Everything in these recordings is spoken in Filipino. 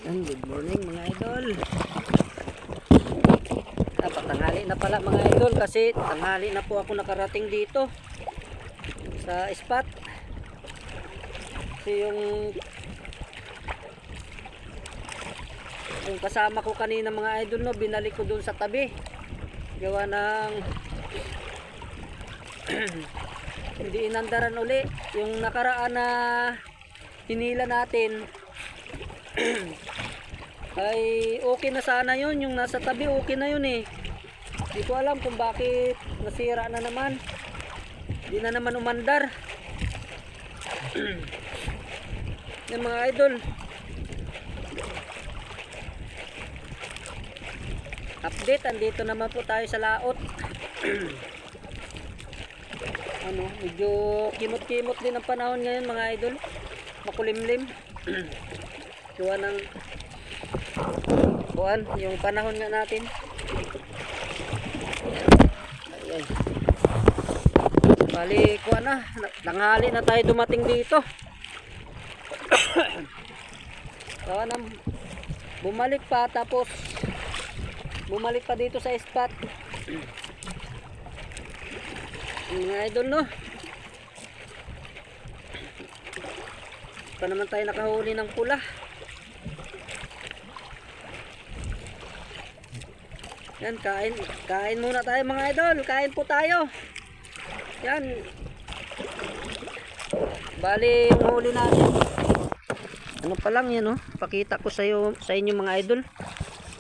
Good morning mga idol. Tanghali na pala mga idol, kasi tanghali na po ako nakarating dito sa spot. Kasi yung kasama ko kanina mga idol, no, binalik ko dun sa tabi. Gawa ng hindi inandaran uli. Yung nakaraan na hinila natin ay okay na sana yun. Yung nasa tabi okay na yun eh. Hindi ko alam kung bakit nasira na naman. Hindi na naman umandar. Yan mga idol, update, andito naman po tayo sa laot. Medyo kimot-kimot din ang panahon ngayon mga idol, makulimlim. Gawa ng buwan yung panahon nga natin. Ayan. Bali kuha na, tanghali na tayo dumating dito. Gawa ng bumalik pa, tapos bumalik pa dito sa spot. Mga idol, no, pa naman tayo nakahuli ng pula. Yan, kain muna tayo mga idol. Kain po tayo. Yan, bali yung huli natin, ano pa lang yan, oh. Pakita ko sa inyo mga idol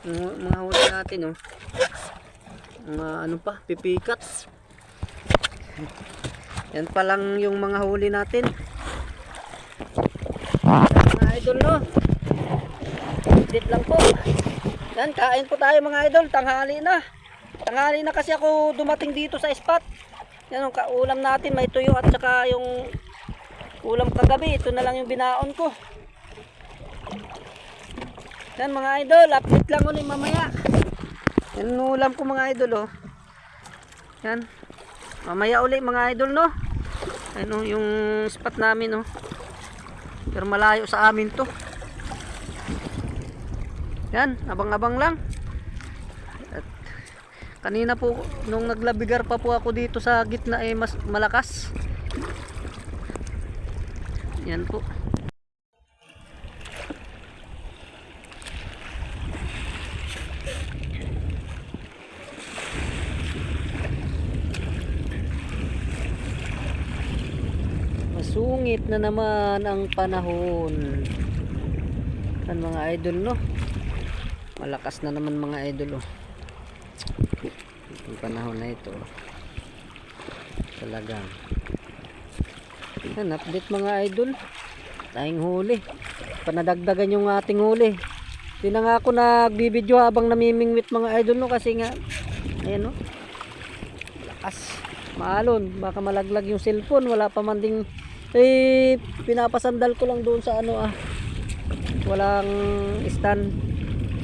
yung mga huli natin, oh. Mga ano pa, pipikats. Yan pa lang yung mga huli natin mga idol, no. Update lang po. Yan, kain po tayo mga idol. Tanghali na kasi ako dumating dito sa spot. Yan ang kaulam natin, may tuyo at saka yung ulam kagabi. Ito na lang yung binaon ko. Yan mga idol, update lang ulit mamaya. Yan ang ulam ko mga idol, oh. Yan, mamaya ulit mga idol, no. Ano yung spot namin, oh. Pero malayo sa amin to. Yan, abang-abang lang. At kanina po nung naglabigar pa po ako dito sa gitna, mas malakas. Yan po. Masungit na naman ang panahon. Yan mga idol, no. Malakas na naman mga idol, oh. Yung panahon na ito, oh. Talagang yan, update mga idol. Tayong huli, panadagdagan yung ating huli. Hindi na nga ako nagbibideo habang namimingwit mga idol, no, kasi nga ayan, no, lakas, maalon, baka malaglag yung cellphone. Wala pa man ding pinapasandal ko lang doon sa walang stand.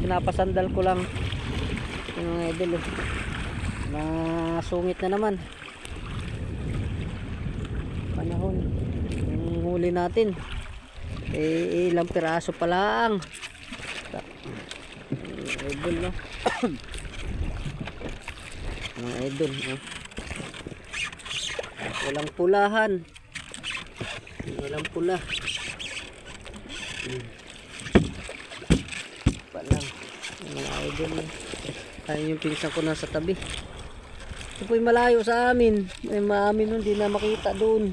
Pinapasandal ko lang yung mga idol, oh. Masungit na naman panahon. Yung huli natin ilang piraso pa lang mga idol, no. Mga idol, no? Walang pulahan, walang pula. Mga idol, ayun yung pinsan ko nasa tabi. Ito po'y malayo sa amin. Ay maamin nun, di na makita doon.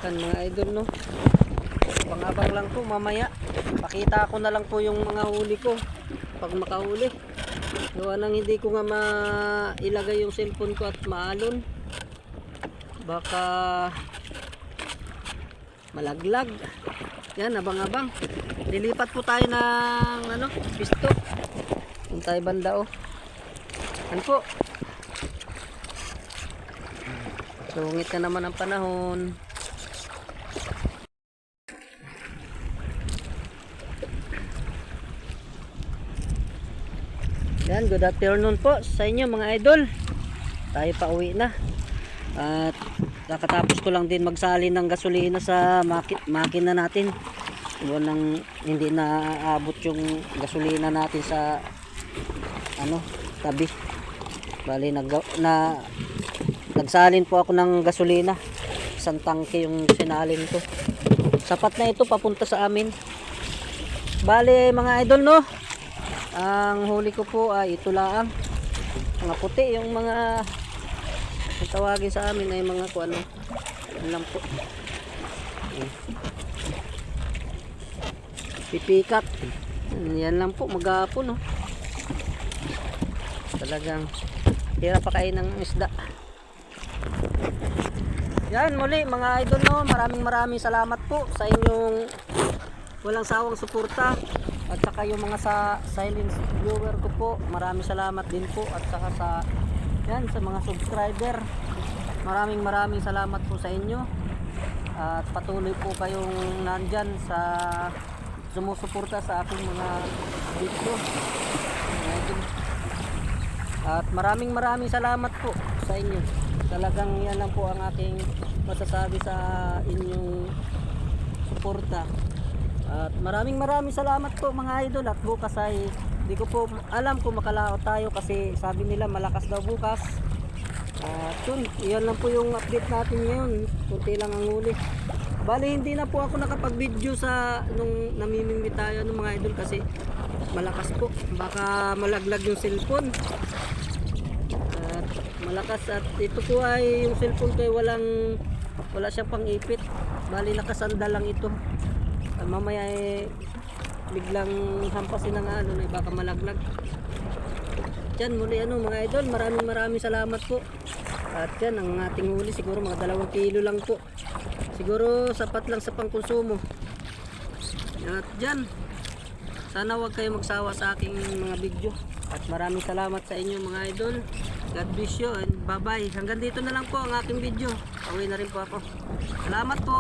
Yan mga idol, no. Abang-abang lang po mamaya. Pakita ko na lang po yung mga huli ko pag makahuli. Gawa nang hindi ko nga mailagay yung cellphone ko at maalon, baka malaglag. Yan, abang-abang. Lilipat po tayo ng pisto. Kung tayo banda, oh. Ano po? Sungit na naman ang panahon. Yan, good afternoon po sa inyo mga idol. Tayo pa uwi na. At kakatapos ko lang din magsalin ng gasolina sa makina natin. buwan nang hindi naaabot yung gasolina natin sa tabi. Bali nagsalin po ako ng gasolina, isang tangke yung sinalin ko. Sapat na ito papunta sa amin. Bali mga idol, no, ang huli ko po ay ito lang, mga puti, yung mga tawagin sa amin ay mga ano lang po, pipikat. Yan lang po, maghapon, no. Talagang hirap pa kain ng isda. Yan muli mga idol, no, maraming salamat po sa inyong walang sawang suporta, at saka yung mga sa silent viewer ko po, maraming salamat din po, at saka sa mga subscriber, maraming salamat po sa inyo, at patuloy po kayong nandyan sa sumusuporta sa aking mga video. At maraming salamat po sa inyo. Talagang yan lang po ang aking masasabi sa inyong suporta. At maraming salamat po mga idol. At bukas ay di ko po alam kung makalao tayo kasi sabi nila malakas daw bukas. At yan lang po yung update natin ngayon. Kunti lang ang huli. Bali hindi na po ako nakapag-video sa nung namimingwit tayo ng mga idol kasi malakas po. Baka malaglag yung cellphone. At malakas, at ito po ay yung cellphone ko ay wala siyang pang-ipit. Bali nakasandal lang ito. At mamaya ay biglang hampasin ng na baka malaglag. Diyan muli mga idol, maraming salamat po. At yan ang ating huli, siguro mga 2 kilo lang po. Siguro sapat lang sa pangkonsumo. At dyan, sana wag kayo magsawa sa aking mga video. At maraming salamat sa inyo mga idol. God bless you and bye bye. Hanggang dito na lang po ang aking video. Pauwi na rin po ako. Salamat po.